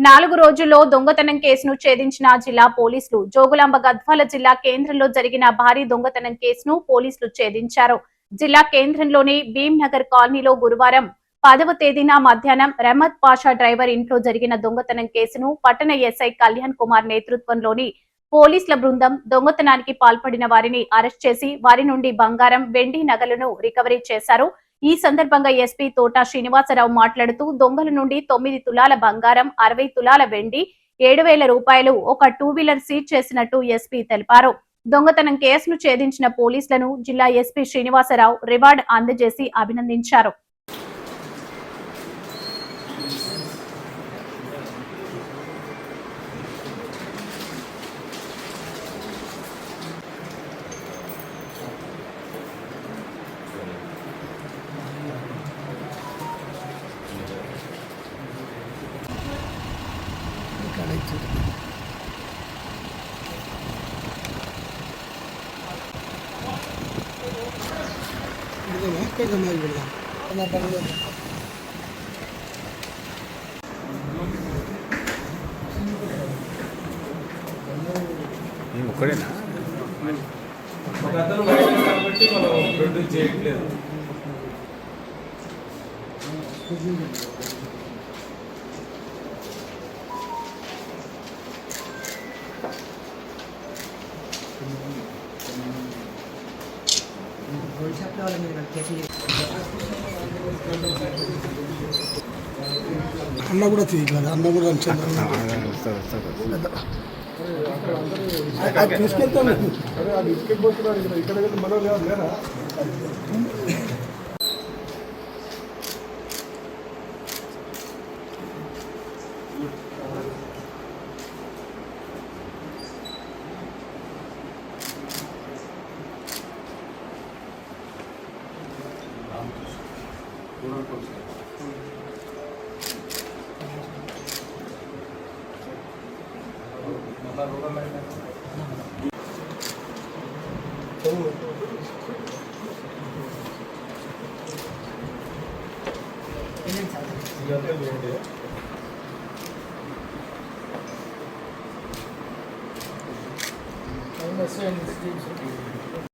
4 రోజుల్లో దొంగతనం కేసును ఛేదించిన జిల్లా పోలీసులు. జోగులాంబ గద్వాల జిల్లా కేంద్రంలో జరిగిన భారీ దొంగతనం కేసును పోలీసులు ఛేదించారు. జిల్లా కేంద్రంలోని భీమ్ నగర్ కాలనీలో గురువారం 10వ తేదీన మధ్యాహ్నం రహమత్ పాషా డ్రైవర్ ఇంట్లో జరిగిన దొంగతనం కేసును పట్టణ ఎస్ఐ కళ్యాణ్ కుమార్ నేతృత్వంలోని పోలీసుల బృందం దొంగతనానికి పాల్పడిన వారిని అరెస్ట్ చేసి వారి నుండి బంగారం, వెండి నగలను రికవరీ చేశారు. ఈ సందర్భంగా ఎస్పీ తోట శ్రీనివాసరావు మాట్లాడుతూ దొంగల నుండి 9 తులాల బంగారం, 60 తులాల వెండి, 7,000 రూపాయలు, ఒక 2 వీలర్ సీజ్ చేసినట్టు ఎస్పీ తెలిపారు. దొంగతనం కేసును ఛేదించిన పోలీసులను జిల్లా ఎస్పీ శ్రీనివాసరావు రివార్డు అందజేసి అభినందించారు. ఒక్కడేనా ఒక అతను బయట కాబట్టి మనం ప్రొడ్యూస్ చేయట్లేదు. అన్న కూడా తీయగలదు, అన్న కూడా తీసుకెళ్తాను. అరే అది తీసుకెళ్ళిపోతున్నాడు ఇక్కడ మనం లేరా.